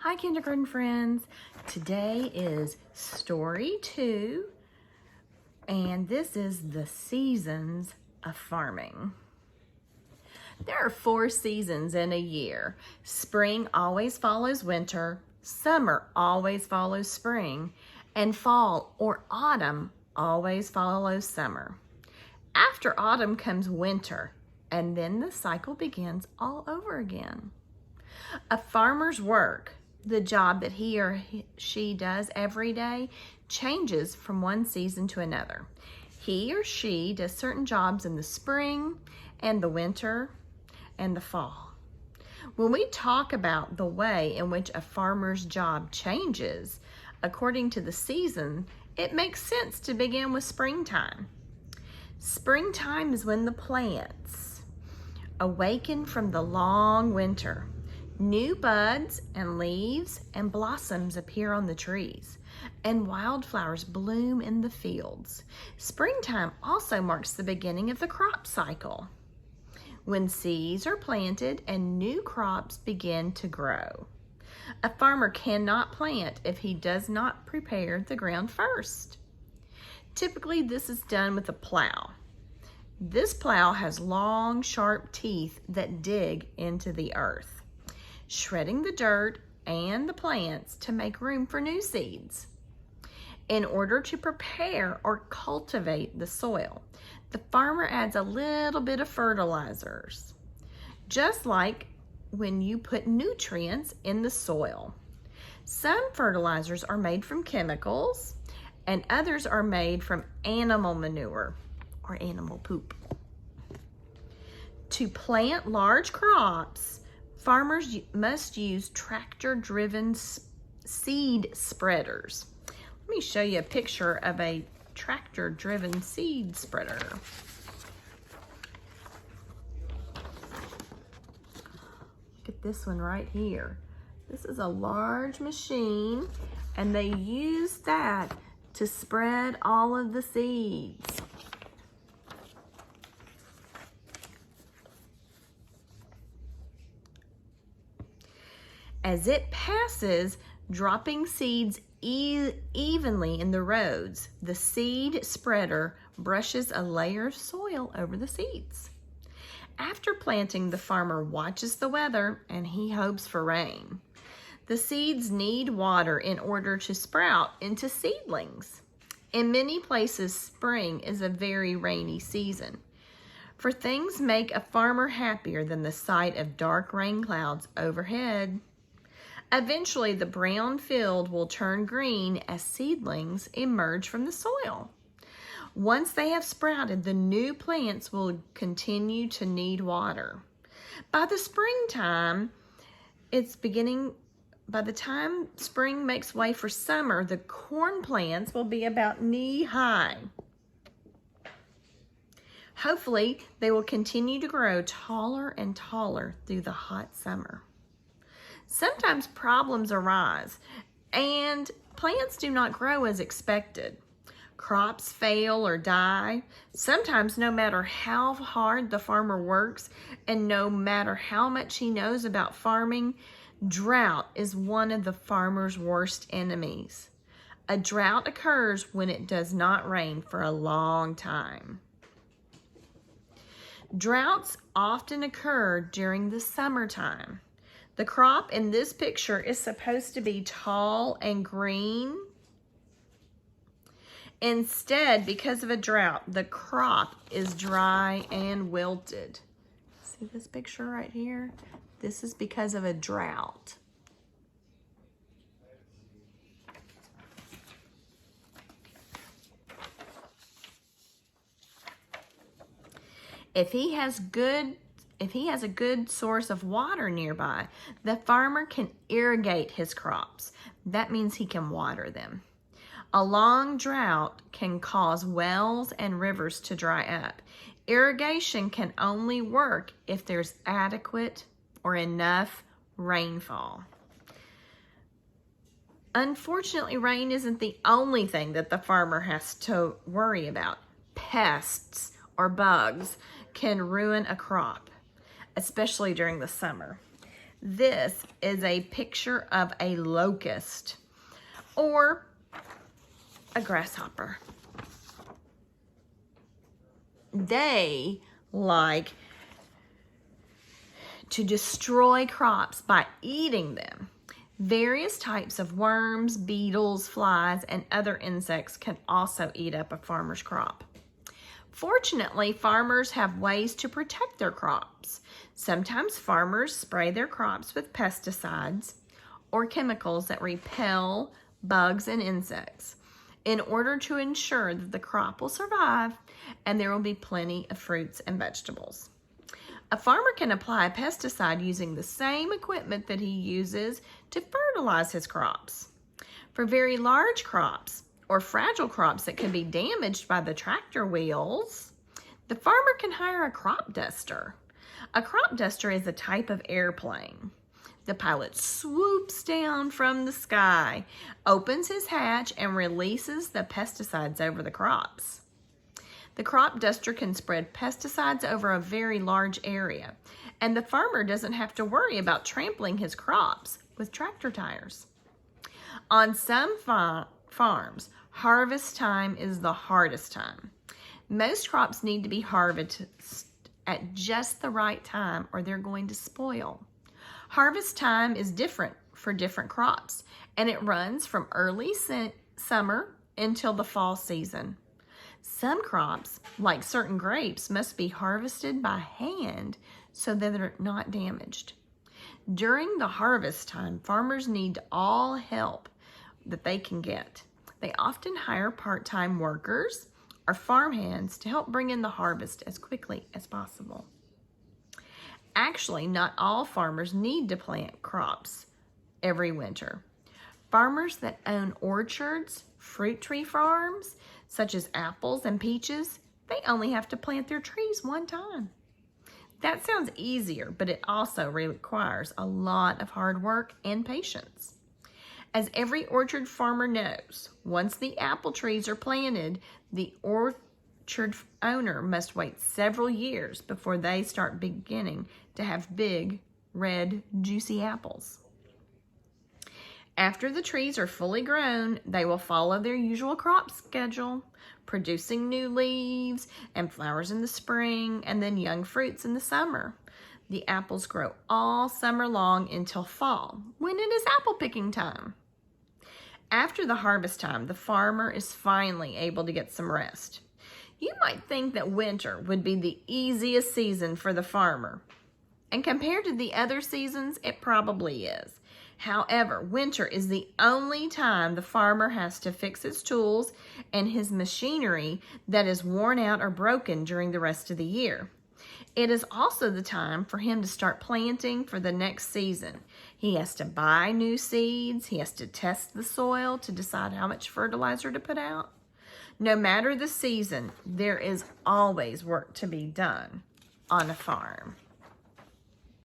Hi, kindergarten friends. Today is story 2, and this is the seasons of farming. There are 4 seasons in a year. Spring always follows winter, summer always follows spring, and fall or autumn always follows summer. After autumn comes winter, and then the cycle begins all over again. A farmer's work, the job that he or she does every day, changes from one season to another. He or she does certain jobs in the spring and the winter and the fall. When we talk about the way in which a farmer's job changes according to the season, it makes sense to begin with springtime. Springtime is when the plants awaken from the long winter. New buds and leaves and blossoms appear on the trees, and wildflowers bloom in the fields. Springtime also marks the beginning of the crop cycle, when seeds are planted and new crops begin to grow. A farmer cannot plant if he does not prepare the ground first. Typically, this is done with a plow. This plow has long, sharp teeth that dig into the earth, shredding the dirt and the plants to make room for new seeds. In order to prepare or cultivate the soil, the farmer adds a little bit of fertilizers, just like when you put nutrients in the soil. Some fertilizers are made from chemicals, and others are made from animal manure or animal poop. To plant large crops, farmers must use tractor-driven seed spreaders. Let me show you a picture of a tractor-driven seed spreader. Look at this one right here. This is a large machine, and they use that to spread all of the seeds. As it passes, dropping seeds evenly in the roads, the seed spreader brushes a layer of soil over the seeds. After planting, the farmer watches the weather and he hopes for rain. The seeds need water in order to sprout into seedlings. In many places, spring is a very rainy season. For things make a farmer happier than the sight of dark rain clouds overhead. Eventually, the brown field will turn green as seedlings emerge from the soil. Once they have sprouted, the new plants will continue to need water. By the springtime, by the time spring makes way for summer, the corn plants will be about knee-high. Hopefully, they will continue to grow taller and taller through the hot summer. Sometimes problems arise, and plants do not grow as expected. Crops fail or die. Sometimes, no matter how hard the farmer works and no matter how much he knows about farming, drought is one of the farmer's worst enemies. A drought occurs when it does not rain for a long time. Droughts often occur during the summertime. The crop in this picture is supposed to be tall and green. Instead, because of a drought, the crop is dry and wilted. See this picture right here? This is because of a drought. If he has a good source of water nearby, the farmer can irrigate his crops. That means he can water them. A long drought can cause wells and rivers to dry up. Irrigation can only work if there's adequate or enough rainfall. Unfortunately, rain isn't the only thing that the farmer has to worry about. Pests or bugs can ruin a crop, especially during the summer. This is a picture of a locust or a grasshopper. They like to destroy crops by eating them. Various types of worms, beetles, flies, and other insects can also eat up a farmer's crop. Fortunately, farmers have ways to protect their crops. Sometimes farmers spray their crops with pesticides or chemicals that repel bugs and insects in order to ensure that the crop will survive and there will be plenty of fruits and vegetables. A farmer can apply a pesticide using the same equipment that he uses to fertilize his crops. For very large crops or fragile crops that can be damaged by the tractor wheels, the farmer can hire a crop duster. A crop duster is a type of airplane. The pilot swoops down from the sky, opens his hatch, and releases the pesticides over the crops. The crop duster can spread pesticides over a very large area, and the farmer doesn't have to worry about trampling his crops with tractor tires. On some farms, harvest time is the hardest time. Most crops need to be harvested at just the right time or they're going to spoil. Harvest time is different for different crops, and it runs from early summer until the fall season. Some crops, like certain grapes, must be harvested by hand so that they're not damaged. During the harvest time, farmers need all help that they can get. They often hire part-time workers or farmhands to help bring in the harvest as quickly as possible. Actually, not all farmers need to plant crops every winter. Farmers that own orchards, fruit tree farms, such as apples and peaches, they only have to plant their trees one time. That sounds easier, but it also requires a lot of hard work and patience. As every orchard farmer knows, once the apple trees are planted, the orchard owner must wait several years before they start beginning to have big, red, juicy apples. After the trees are fully grown, they will follow their usual crop schedule, producing new leaves and flowers in the spring and then young fruits in the summer. The apples grow all summer long until fall, when it is apple picking time. After the harvest time, the farmer is finally able to get some rest. You might think that winter would be the easiest season for the farmer, and compared to the other seasons, it probably is. However, winter is the only time the farmer has to fix his tools and his machinery that is worn out or broken during the rest of the year. It is also the time for him to start planting for the next season. He has to buy new seeds. He has to test the soil to decide how much fertilizer to put out. No matter the season, there is always work to be done on a farm.